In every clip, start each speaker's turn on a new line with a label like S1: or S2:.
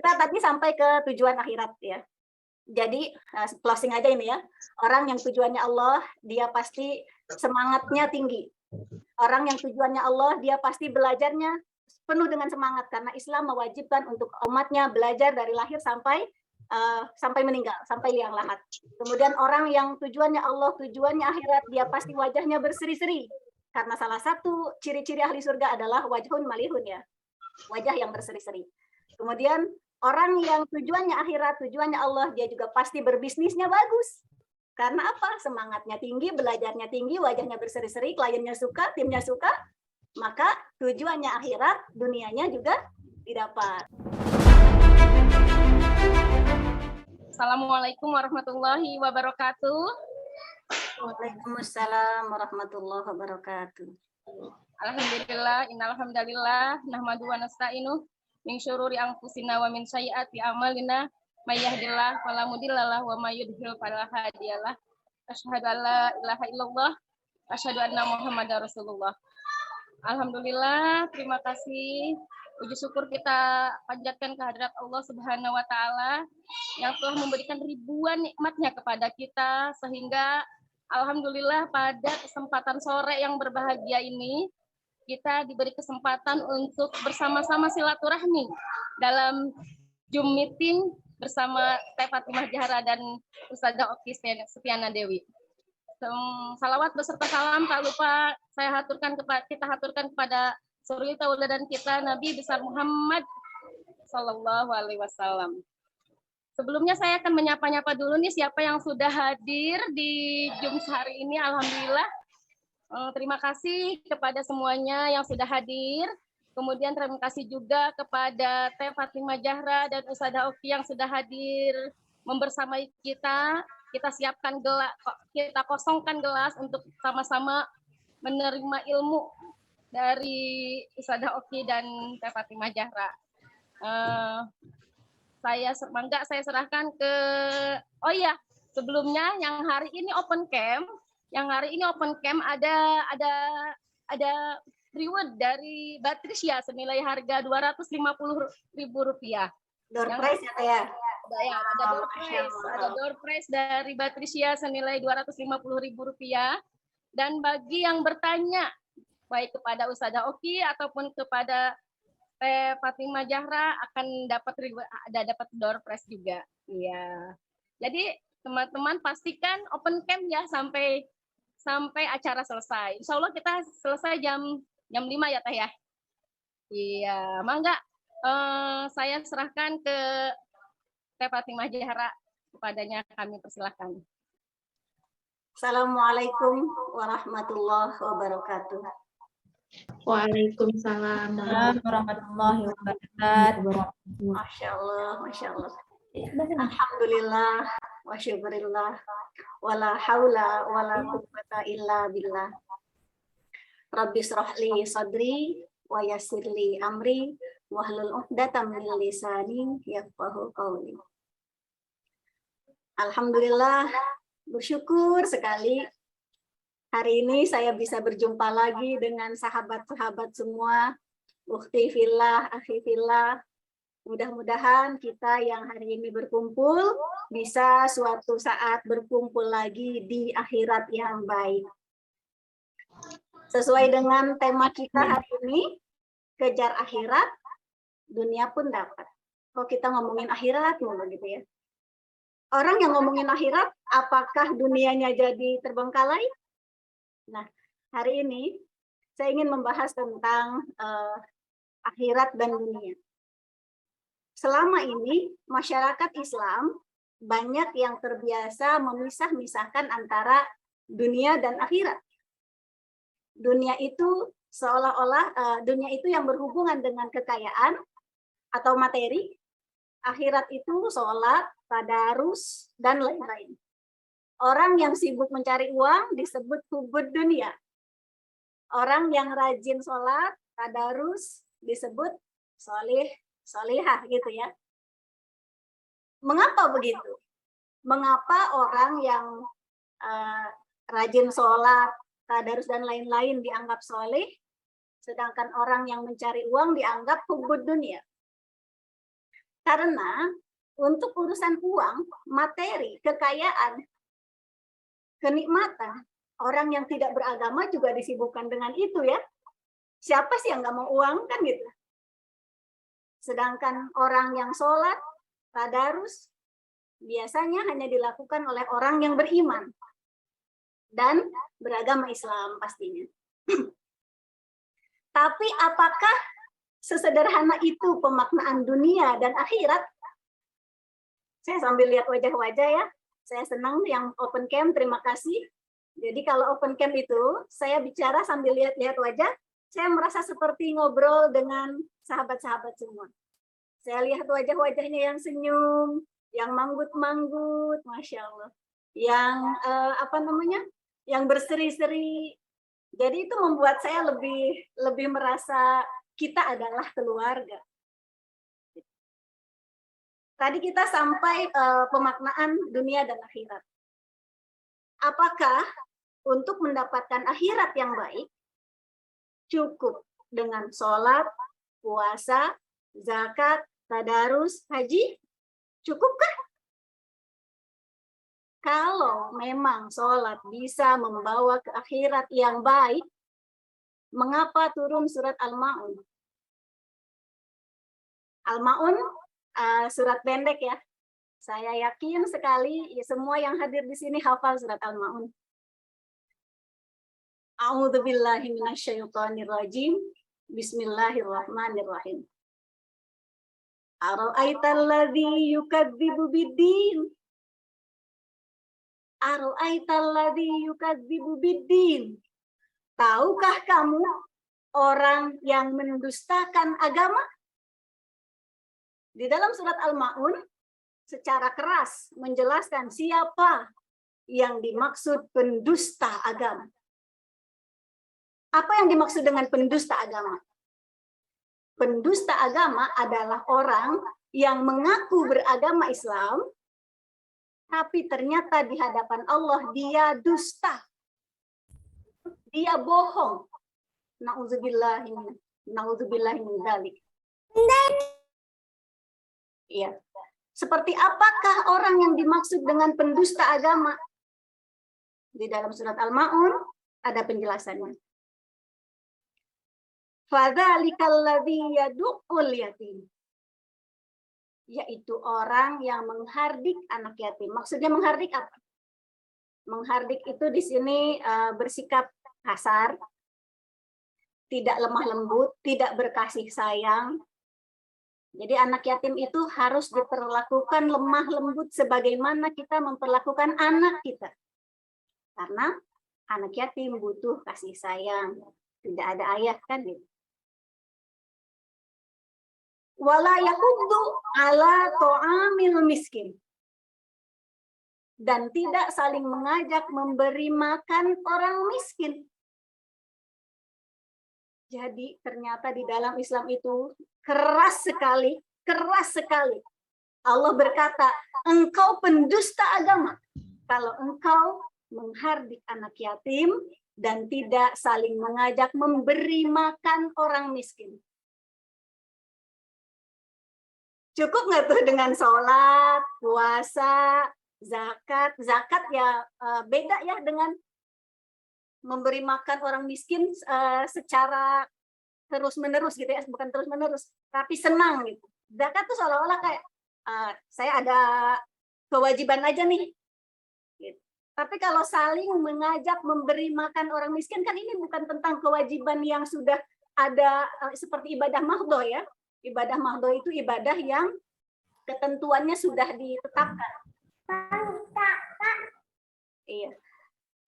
S1: kita tadi sampai ke tujuan akhirat ya. Jadi closing aja ini ya. Orang yang tujuannya Allah, dia pasti semangatnya tinggi. Orang yang tujuannya Allah, dia pasti belajarnya penuh dengan semangat karena Islam mewajibkan untuk umatnya belajar dari lahir sampai meninggal, sampai liang lahat. Kemudian orang yang tujuannya Allah, tujuannya akhirat, dia pasti wajahnya berseri-seri. Karena salah satu ciri-ciri ahli surga adalah wajhun malihun ya. Wajah yang berseri-seri. Kemudian orang yang tujuannya akhirat, tujuannya Allah, dia juga pasti berbisnisnya bagus. Karena apa? Semangatnya tinggi, belajarnya tinggi, wajahnya berseri-seri, kliennya suka, timnya suka, maka tujuannya akhirat, dunianya juga didapat.
S2: Assalamualaikum warahmatullahi wabarakatuh.
S1: Waalaikumsalam warahmatullahi wabarakatuh.
S2: Alhamdulillah, innal hamdalillah, nahmadu wa nasta'inu min syururi anfusina wa min sayyiati a'malina, may yahdihillahu fala mudhillalah wa may yudhlil fala hadiyalah. Asyhadu an la ilaha illallah, asyhadu anna Muhammadar Rasulullah. Alhamdulillah, terima kasih. Puji syukur kita panjatkan kehadirat Allah Subhanahu wa taala yang telah memberikan ribuan nikmatnya kepada kita sehingga alhamdulillah pada kesempatan sore yang berbahagia ini kita diberi kesempatan untuk bersama-sama silaturahmi dalam Zoom meeting bersama Teh Fatimah Zahra dan Ustazah Oki Setiana Dewi. Salawat beserta salam tak lupa kita haturkan kepada suri tauladan kita Nabi besar Muhammad Sallallahu Alaihi Wasallam. Sebelumnya saya akan menyapa-nyapa dulu nih siapa yang sudah hadir di Zoom hari ini. Alhamdulillah. Terima kasih kepada semuanya yang sudah hadir. Kemudian terima kasih juga kepada Teh Fatimah Zahra dan Ustazah Oki yang sudah hadir membersamai kita. Kita siapkan gelas, kita kosongkan gelas untuk sama-sama menerima ilmu dari Ustazah Oki dan Teh Fatimah Zahra. Saya serahkan ke sebelumnya yang hari ini open camp ada reward dari Batrisya senilai harga Rp250.000.
S1: Door prize ya?
S2: Ada door prize dari Batrisya senilai Rp250.000. Dan bagi yang bertanya baik kepada Ustazah Oki ataupun kepada Teh Fatimah Zahra akan dapat door prize juga. Iya. Jadi teman-teman pastikan open camp ya sampai acara selesai. Insya Allah kita selesai jam 5 ya Teh ya. Iya, mangga saya serahkan ke Teh Fatimah Zahra, kepadanya kami persilahkan.
S1: Assalamualaikum warahmatullahi wabarakatuh.
S3: Waalaikumsalam
S4: warahmatullahi wabarakatuh.
S1: Masya Allah, Masya Allah. Alhamdulillah, wa syukurillah, wala haula wala quwwata illa billah. Rabbi shrahli sadri wa yassirli amri wahlul 'uqdatam min lisani yafqahu qawli. Alhamdulillah, bersyukur sekali hari ini saya bisa berjumpa lagi dengan sahabat-sahabat semua, ukhti fillah, akhi fillah. Mudah-mudahan kita yang hari ini berkumpul bisa suatu saat berkumpul lagi di akhirat yang baik. Sesuai dengan tema kita hari ini, kejar akhirat, dunia pun dapat. Kalau kita ngomongin akhirat, gitu ya. Orang yang ngomongin akhirat, apakah dunianya jadi terbengkalai? Nah, hari ini saya ingin membahas tentang akhirat dan dunia. Selama ini masyarakat Islam banyak yang terbiasa memisah-misahkan antara dunia dan akhirat. Dunia itu seolah-olah dunia itu yang berhubungan dengan kekayaan atau materi. Akhirat itu sholat, tadarus, dan lain-lain. Orang yang sibuk mencari uang disebut hubud dunia. Orang yang rajin sholat, tadarus disebut solihah gitu ya. Mengapa begitu? Mengapa orang yang rajin sholat, tadarus dan lain-lain dianggap solih, sedangkan orang yang mencari uang dianggap hubud dunia? Karena untuk urusan uang, materi, kekayaan, kenikmatan, orang yang tidak beragama juga disibukkan dengan itu ya. Siapa sih yang nggak mau uang kan gitu. Sedangkan orang yang sholat, tadarus, biasanya hanya dilakukan oleh orang yang beriman dan beragama Islam pastinya. Tapi apakah sesederhana itu pemaknaan dunia dan akhirat? Saya sambil lihat wajah-wajah ya. Saya senang yang open cam, terima kasih. Jadi kalau open cam itu, saya bicara sambil lihat-lihat wajah, saya merasa seperti ngobrol dengan sahabat-sahabat semua. Saya lihat wajah-wajahnya yang senyum, yang manggut-manggut, Masya Allah. Yang yang berseri-seri. Jadi itu membuat saya lebih merasa kita adalah keluarga. Tadi kita sampai pemaknaan dunia dan akhirat. Apakah untuk mendapatkan akhirat yang baik, cukup dengan sholat, puasa, zakat, tadarus, haji? Cukupkah? Kalau memang sholat bisa membawa ke akhirat yang baik, mengapa turun surat Al-Ma'un? Al-Ma'un surat pendek ya. Saya yakin sekali ya, semua yang hadir di sini hafal surat Al-Ma'un. A'udzubillahi minasyaitonirrajim. Bismillahirrahmanirrahim. Ara'aital ladzi yukadzibu biddin. Ara'aital ladzi yukadzibu biddin. Tahukah kamu orang yang mendustakan agama? Di dalam surat Al-Ma'un secara keras menjelaskan siapa yang dimaksud pendusta agama. Apa yang dimaksud dengan pendusta agama? Pendusta agama adalah orang yang mengaku beragama Islam, tapi ternyata di hadapan Allah dia dusta. Dia bohong. Nauzubillahi min dzalik. Iya. Seperti apakah orang yang dimaksud dengan pendusta agama? Di dalam surat Al-Ma'un ada penjelasannya. Fadzalikal ladzi yad'ul yatim. Yaitu orang yang menghardik anak yatim. Maksudnya menghardik apa? Menghardik itu di sini bersikap kasar, tidak lemah lembut, tidak berkasih sayang. Jadi anak yatim itu harus diperlakukan lemah lembut sebagaimana kita memperlakukan anak kita. Karena anak yatim butuh kasih sayang. Tidak ada ayah kan gitu. Wala yahuddu ala ta'amil miskin. Dan tidak saling mengajak memberi makan orang miskin. Jadi ternyata di dalam Islam itu keras sekali. Allah berkata, engkau pendusta agama. Kalau engkau menghardik anak yatim dan tidak saling mengajak memberi makan orang miskin. Cukup nggak tuh dengan sholat, puasa, zakat? Zakat ya beda ya dengan memberi makan orang miskin secara terus-menerus gitu ya, bukan terus-menerus, tapi senang gitu. Zakat tuh seolah-olah kayak saya ada kewajiban aja nih. Gitu. Tapi kalau saling mengajak memberi makan orang miskin kan ini bukan tentang kewajiban yang sudah ada seperti ibadah mahdhoh ya. Ibadah mahdhoh itu ibadah yang ketentuannya sudah ditetapkan. Iya.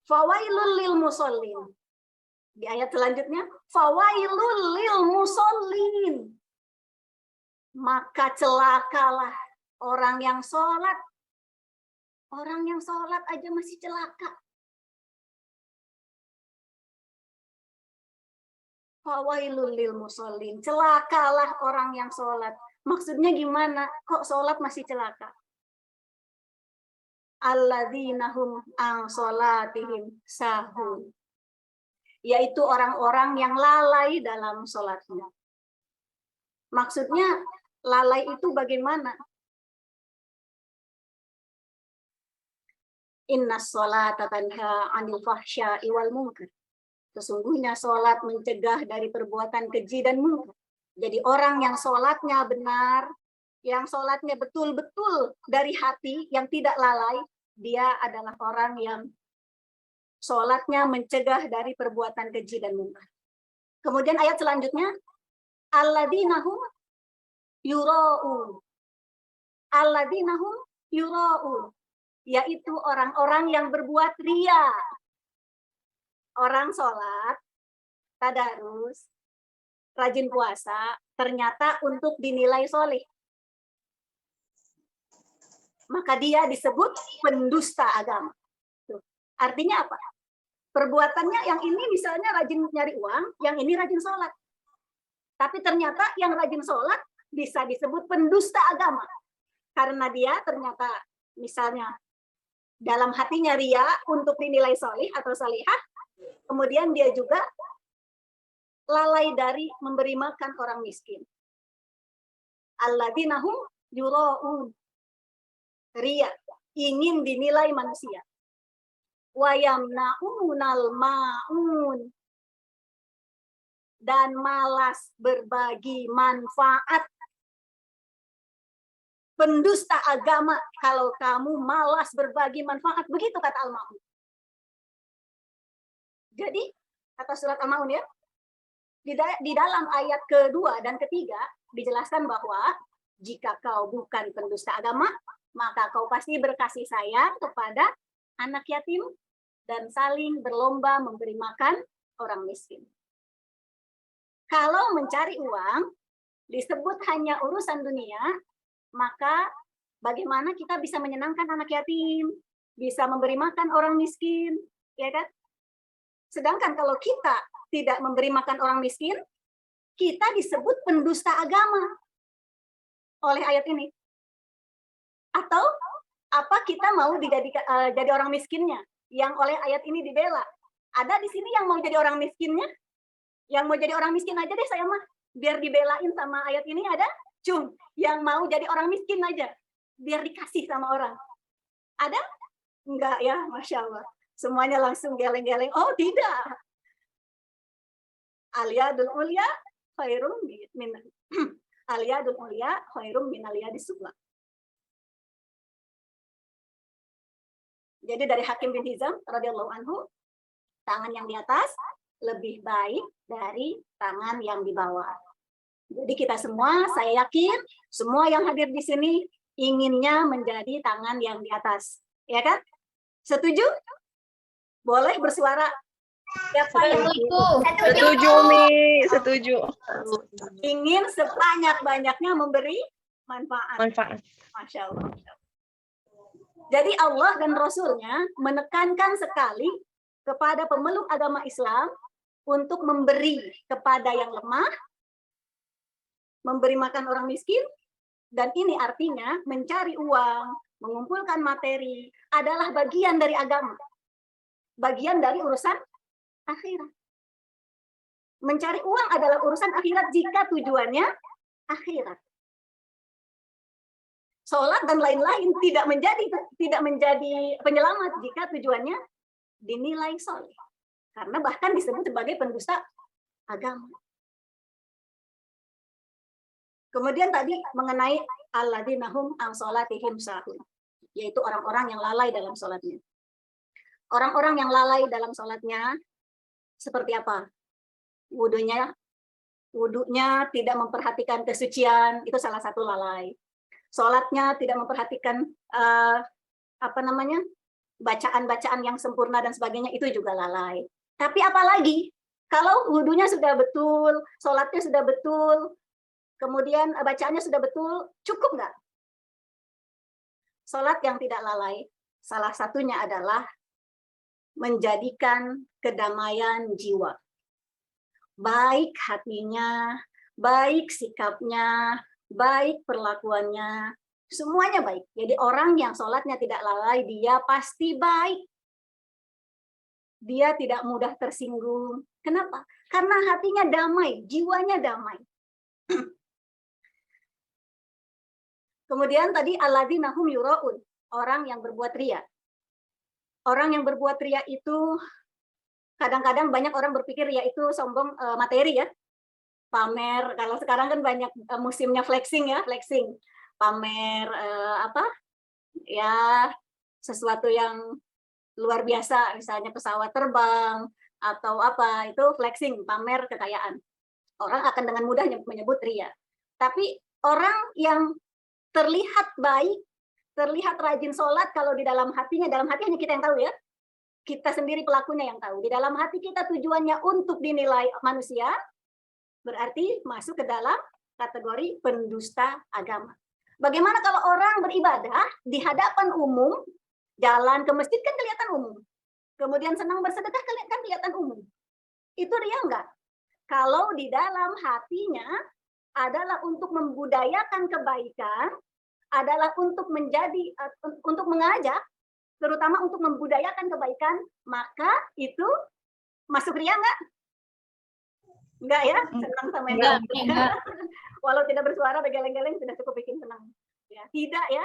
S1: Fawailul lil musallin. Di ayat selanjutnya, fawailul lil musallin. Maka celakalah orang yang sholat. Orang yang sholat aja masih celaka. Fawailul lil musallin. Celakalah orang yang sholat. Maksudnya gimana? Kok sholat masih celaka? Alladzina hum an sholatihim sahun. Yaitu orang-orang yang lalai dalam sholatnya. Maksudnya Lalai itu bagaimana? Inna sholata tanha 'anil fahsya'i wal munkar. Sesungguhnya sholat mencegah dari perbuatan keji dan munkar. Jadi orang yang sholatnya benar, yang sholatnya betul-betul dari hati, yang tidak lalai, dia adalah orang yang sholatnya mencegah dari perbuatan keji dan munkar. Kemudian ayat selanjutnya, alladzina hum yura'un. Alladzina hum yura'un, yaitu orang-orang yang berbuat ria. Orang sholat, tadarus, rajin puasa, ternyata untuk dinilai soleh. Maka dia disebut pendusta agama. Tuh. Artinya apa? Perbuatannya yang ini misalnya rajin nyari uang, yang ini rajin sholat. Tapi ternyata yang rajin sholat bisa disebut pendusta agama. Karena dia ternyata misalnya dalam hatinya ria untuk dinilai soleh atau salihah, kemudian dia juga lalai dari memberi makan orang miskin. Alladzina hum yura'un. Ria, ingin dinilai manusia. Wa yamna'unal ma'un. Dan malas berbagi manfaat. Pendusta agama kalau kamu malas berbagi manfaat, begitu kata Al-Ma'un. Jadi, kata surat Al-Ma'un ya, di dalam ayat kedua dan ketiga dijelaskan bahwa jika kau bukan pendusta agama, maka kau pasti berkasih sayang kepada anak yatim dan saling berlomba memberi makan orang miskin. Kalau mencari uang disebut hanya urusan dunia, maka bagaimana kita bisa menyenangkan anak yatim, bisa memberi makan orang miskin, ya kan? Sedangkan kalau kita tidak memberi makan orang miskin, kita disebut pendusta agama oleh ayat ini. Atau apa kita mau dijadikan jadi orang miskinnya yang oleh ayat ini dibela? Ada di sini yang mau jadi orang miskinnya? Yang mau jadi orang miskin aja deh saya mah, biar dibelain sama ayat ini ada? Cum, yang mau jadi orang miskin aja, biar dikasih sama orang. Ada? Enggak ya, Masya Allah. Semuanya langsung geleng-geleng. Oh tidak. Aliyadul ulia khairum min aliyadul ulia khairum min aliyadis sufla. Jadi dari Hakim bin Hizam radhiyallahu anhu, tangan yang di atas lebih baik dari tangan yang di bawah. Jadi kita semua, saya yakin semua yang hadir di sini inginnya menjadi tangan yang di atas, ya kan? Setuju? Boleh bersuara. Siapa yang
S3: Setuju, Mi. Setuju.
S1: ingin sebanyak-banyaknya memberi manfaat?
S3: Manfaat.
S1: Masya Allah. Jadi Allah dan Rasulnya menekankan sekali kepada pemeluk agama Islam untuk memberi kepada yang lemah, memberi makan orang miskin, dan ini artinya mencari uang, mengumpulkan materi adalah bagian dari agama. Bagian dari urusan akhirat. Mencari uang adalah urusan akhirat jika tujuannya akhirat. Sholat dan lain-lain tidak menjadi penyelamat jika tujuannya dinilai soleh. Karena bahkan disebut sebagai pendusta agama. Kemudian tadi mengenai alladzina hum an sholatihim sahun, yaitu orang-orang yang lalai dalam sholatnya. Orang-orang yang lalai dalam sholatnya seperti apa? Wudunya tidak memperhatikan kesucian, itu salah satu lalai. Sholatnya tidak memperhatikan bacaan-bacaan yang sempurna dan sebagainya, itu juga lalai. Tapi apalagi kalau wudunya sudah betul, sholatnya sudah betul, kemudian bacaannya sudah betul, cukup nggak? Sholat yang tidak lalai, salah satunya adalah menjadikan kedamaian jiwa. Baik hatinya, baik sikapnya, baik perlakuannya, semuanya baik. Jadi orang yang sholatnya tidak lalai, dia pasti baik. Dia tidak mudah tersinggung. Kenapa? Karena hatinya damai, jiwanya damai. Kemudian tadi alladzina hum yuraun, orang yang berbuat ria. Orang yang berbuat ria itu kadang-kadang banyak orang berpikir ria itu sombong materi ya. Pamer, kalau sekarang kan banyak musimnya flexing ya, flexing. Pamer apa? Ya, sesuatu yang luar biasa, misalnya pesawat terbang atau apa, itu flexing, pamer kekayaan. Orang akan dengan mudah menyebut ria. Tapi orang yang terlihat baik, terlihat rajin sholat, kalau di dalam hati hanya kita yang tahu ya. Kita sendiri pelakunya yang tahu. Di dalam hati kita tujuannya untuk dinilai manusia, berarti masuk ke dalam kategori pendusta agama. Bagaimana kalau orang beribadah di hadapan umum, jalan ke masjid kan kelihatan umum. Kemudian senang bersedekah kan kelihatan umum. Itu ria enggak? Kalau di dalam hatinya adalah untuk membudayakan kebaikan, adalah untuk untuk mengajak, terutama untuk membudayakan kebaikan, maka itu masuk ria enggak? Enggak ya? Senang sama yang
S4: Enggak.
S1: Walau tidak bersuara, bergeleng-geleng sudah cukup bikin senang. Ya, tidak ya.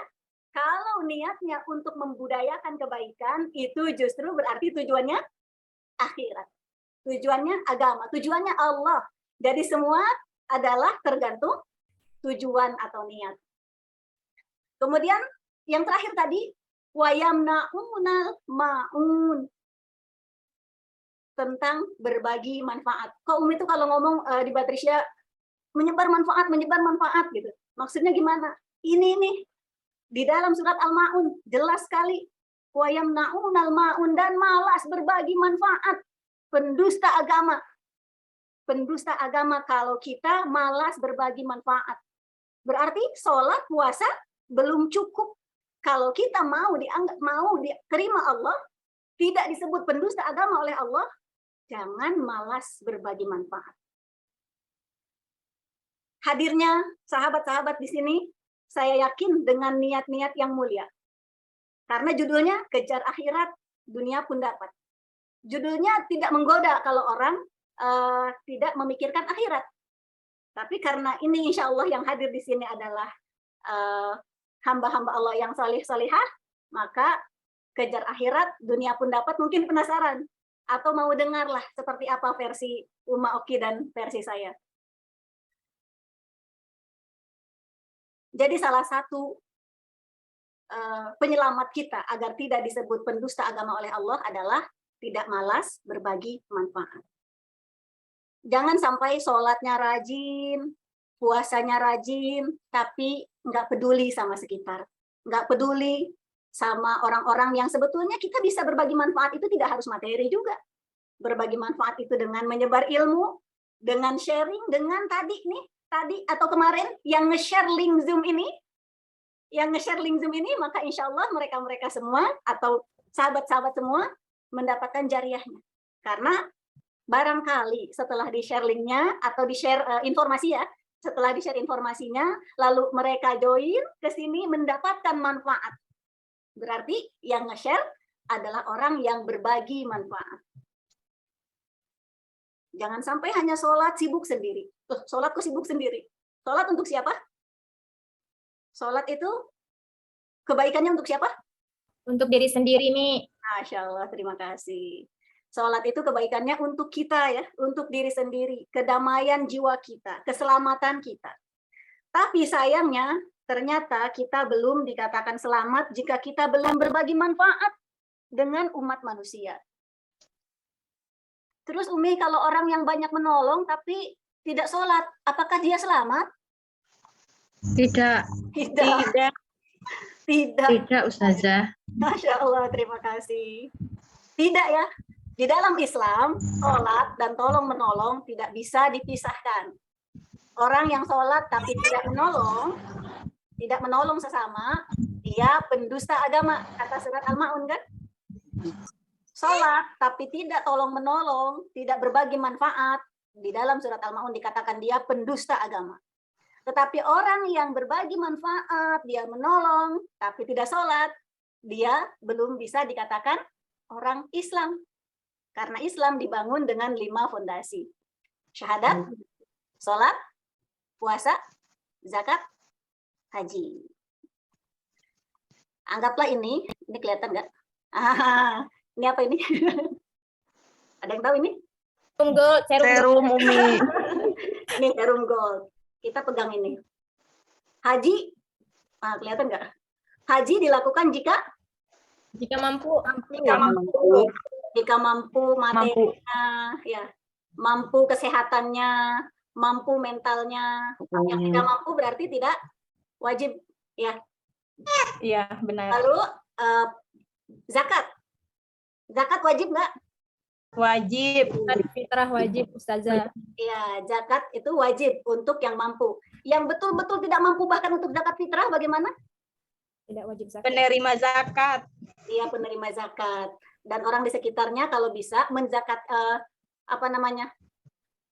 S1: Kalau niatnya untuk membudayakan kebaikan, itu justru berarti tujuannya akhirat. Tujuannya agama, tujuannya Allah. Jadi semua adalah tergantung tujuan atau niat. Kemudian yang terakhir tadi, wayamna'unal ma'un, tentang berbagi manfaat. Kok Umi itu kalau ngomong di Batrisya menyebar manfaat gitu. Maksudnya gimana? Ini nih di dalam surat Al-Maun jelas sekali, wayamna'unal ma'un, dan malas berbagi manfaat. Pendusta agama. Pendusta agama kalau kita malas berbagi manfaat. Berarti sholat, puasa belum cukup. Kalau kita mau diterima Allah, tidak disebut pendusta agama oleh Allah, jangan malas berbagi manfaat. Hadirnya sahabat-sahabat di sini, saya yakin dengan niat-niat yang mulia. Karena judulnya kejar akhirat, dunia pun dapat. Judulnya tidak menggoda kalau orang tidak memikirkan akhirat. Tapi karena ini insya Allah yang hadir di sini adalah hamba-hamba Allah yang salih-salihah, maka kejar akhirat, dunia pun dapat. Mungkin penasaran atau mau dengarlah seperti apa versi Uma Oki dan versi saya. Jadi salah satu penyelamat kita agar tidak disebut pendusta agama oleh Allah adalah tidak malas berbagi manfaat. Jangan sampai sholatnya rajin, puasanya rajin, tapi nggak peduli sama sekitar. Nggak peduli sama orang-orang yang sebetulnya kita bisa berbagi manfaat itu tidak harus materi juga. Berbagi manfaat itu dengan menyebar ilmu, dengan sharing, dengan tadi atau kemarin yang nge-share link Zoom ini, maka insya Allah mereka semua atau sahabat-sahabat semua mendapatkan jariahnya. Karena barangkali setelah di-share linknya atau di-share informasi ya, setelah di-share informasinya, lalu mereka join ke sini mendapatkan manfaat. Berarti yang nge-share adalah orang yang berbagi manfaat. Jangan sampai hanya sholat sibuk sendiri. Sholat kok sibuk sendiri? Sholat untuk siapa? Sholat itu kebaikannya untuk siapa?
S4: Untuk diri sendiri nih.
S1: Masya Allah, terima kasih. Sholat itu kebaikannya untuk kita ya, untuk diri sendiri, kedamaian jiwa kita, keselamatan kita. Tapi sayangnya, ternyata kita belum dikatakan selamat jika kita belum berbagi manfaat dengan umat manusia. Terus Umi, kalau orang yang banyak menolong tapi tidak sholat, apakah dia selamat?
S3: Tidak. Tidak, Ustazah.
S1: Masya Allah, terima kasih. Tidak ya. Di dalam Islam, sholat dan tolong menolong tidak bisa dipisahkan. Orang yang sholat tapi tidak menolong sesama, dia pendusta agama, kata surat Al-Maun kan? Sholat tapi tidak tolong menolong, tidak berbagi manfaat, di dalam surat Al-Maun dikatakan dia pendusta agama. Tetapi orang yang berbagi manfaat, dia menolong tapi tidak sholat, dia belum bisa dikatakan orang Islam. Karena Islam dibangun dengan 5 fondasi. Syahadat, sholat, puasa, zakat, haji. Anggaplah ini kelihatan nggak? Ini apa ini? Ada yang tahu ini?
S4: Serum
S5: Umi.
S1: Ini serum gold. Kita pegang ini. Haji, kelihatan nggak? Haji dilakukan jika
S4: mampu.
S1: jika mampu materinya, ya, mampu kesehatannya, mampu mentalnya. Yang tidak mampu berarti tidak wajib, ya.
S4: Iya, benar.
S1: Lalu zakat wajib nggak?
S5: Wajib.
S4: Fitrah wajib, Ustazah.
S1: Ya, zakat itu wajib untuk yang mampu. Yang betul-betul tidak mampu bahkan untuk zakat fitrah bagaimana?
S4: Tidak wajib zakat.
S5: Penerima zakat.
S1: Iya, penerima zakat. Dan orang di sekitarnya kalau bisa menzakat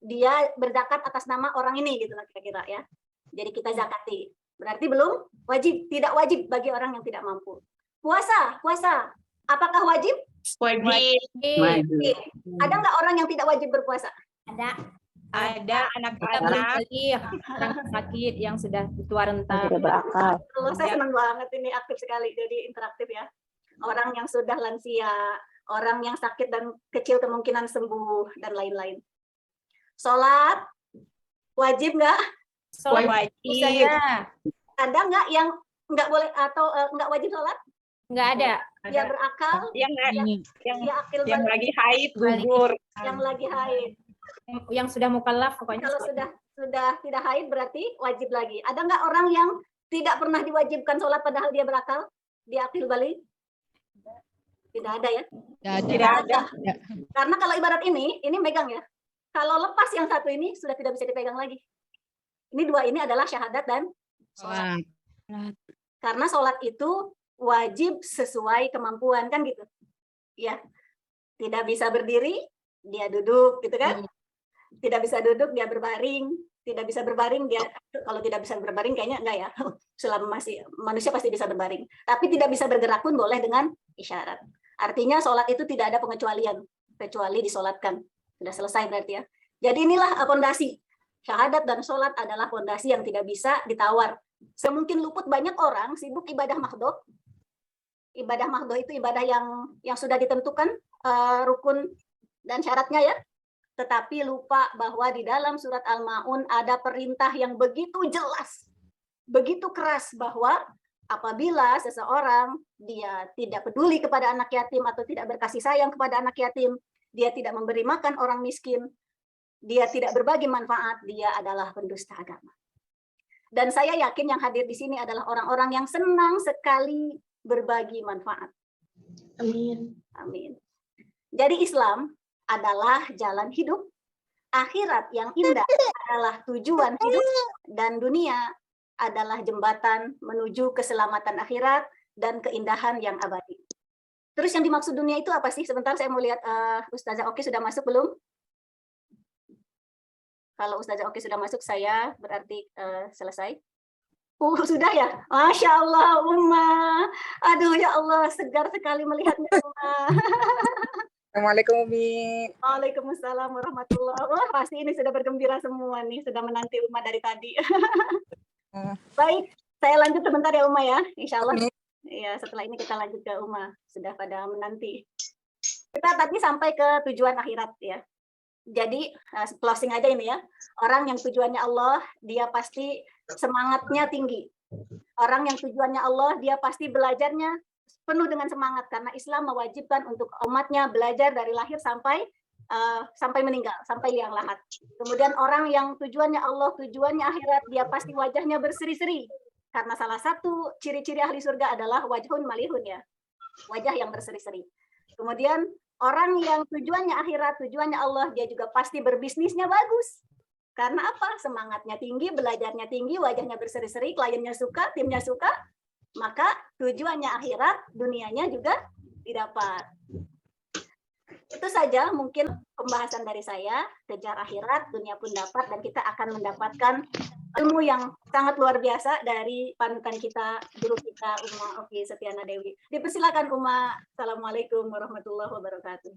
S1: dia berzakat atas nama orang ini gitu lah kira-kira ya. Jadi kita zakati. Berarti belum wajib, tidak wajib bagi orang yang tidak mampu. Puasa. Apakah wajib?
S5: Wajib.
S1: Wajib. Ada nggak orang yang tidak wajib berpuasa?
S5: Ada anak-anak.
S4: Orang sakit yang sudah tua renta.
S1: Kalau saya senang banget ini aktif sekali, jadi interaktif ya. Orang yang sudah lansia, orang yang sakit dan kecil kemungkinan sembuh dan lain-lain. Sholat wajib nggak?
S5: Wajib.
S1: Ada nggak yang nggak boleh atau nggak wajib sholat?
S4: Nggak ada.
S1: Dia berakal, dia akil
S5: Yang
S1: balik,
S5: lagi haid gugur.
S1: yang lagi haid.
S4: Yang sudah mukallaf pokoknya.
S1: Kalau sudah tidak haid berarti wajib lagi. Ada nggak orang yang tidak pernah diwajibkan sholat padahal dia berakal? Dia akil balik? Tidak ada ya?
S5: Tidak ada.
S1: Karena kalau ibarat ini megang ya. Kalau lepas yang satu ini sudah tidak bisa dipegang lagi. Ini dua ini adalah syahadat dan sholat. Karena sholat itu wajib sesuai kemampuan kan gitu. Ya. Tidak bisa berdiri, dia duduk gitu kan. Tidak bisa duduk, dia berbaring. Tidak bisa berbaring, dia kalau tidak bisa berbaring kayaknya enggak ya. Selama masih manusia pasti bisa berbaring. Tapi tidak bisa bergerak pun boleh dengan isyarat. Artinya sholat itu tidak ada pengecualian kecuali disolatkan. Sudah selesai berarti ya. Jadi inilah pondasi. Syahadat dan sholat adalah pondasi yang tidak bisa ditawar. Semungkin luput banyak orang sibuk ibadah mahdoh. Ibadah mahdoh itu ibadah yang sudah ditentukan rukun dan syaratnya ya. Tetapi lupa bahwa di dalam surat Al-Ma'un ada perintah yang begitu jelas, begitu keras bahwa apabila seseorang dia tidak peduli kepada anak yatim atau tidak berkasih sayang kepada anak yatim, dia tidak memberi makan orang miskin, dia tidak berbagi manfaat, dia adalah pendusta agama. Dan saya yakin yang hadir di sini adalah orang-orang yang senang sekali berbagi manfaat.
S3: Amin.
S1: Amin. Jadi Islam adalah jalan hidup, akhirat yang indah adalah tujuan hidup, dan dunia adalah jembatan menuju keselamatan akhirat dan keindahan yang abadi. Terus yang dimaksud dunia itu apa sih? Sebentar saya mau lihat Ustazah Oki sudah masuk belum? Kalau Ustazah Oki sudah masuk, saya berarti selesai. Sudah ya? Masya Allah, Uma. Aduh, ya Allah, segar sekali melihatnya, Uma.
S5: Assalamualaikum Umi.
S1: Waalaikumsalam warahmatullahi wabarakatuh. Wah, pasti ini sudah bergembira semua nih, sudah menanti Uma dari tadi. Baik, saya lanjut sebentar ya Uma ya, insya Allah. Ya, setelah ini kita lanjut ke Uma, sudah pada menanti. Kita tadi sampai ke tujuan akhirat ya. Jadi closing aja ini ya. Orang yang tujuannya Allah, dia pasti semangatnya tinggi. Orang yang tujuannya Allah, dia pasti belajarnya penuh dengan semangat karena Islam mewajibkan untuk umatnya belajar dari lahir sampai meninggal, sampai liang lahat. Kemudian orang yang tujuannya Allah, tujuannya akhirat, dia pasti wajahnya berseri-seri. Karena salah satu ciri-ciri ahli surga adalah wajhun malihun ya. Wajah yang berseri-seri. Kemudian orang yang tujuannya akhirat, tujuannya Allah, dia juga pasti berbisnisnya bagus. Karena apa? Semangatnya tinggi, belajarnya tinggi, wajahnya berseri-seri, kliennya suka, timnya suka. Maka tujuannya akhirat, dunianya juga didapat. Itu saja mungkin pembahasan dari saya. Kejar akhirat, dunia pun dapat, dan kita akan mendapatkan ilmu yang sangat luar biasa dari panutan kita, guru kita, Uma Oki Setiana Dewi. Dipersilakan Uma. Assalamualaikum warahmatullahi wabarakatuh.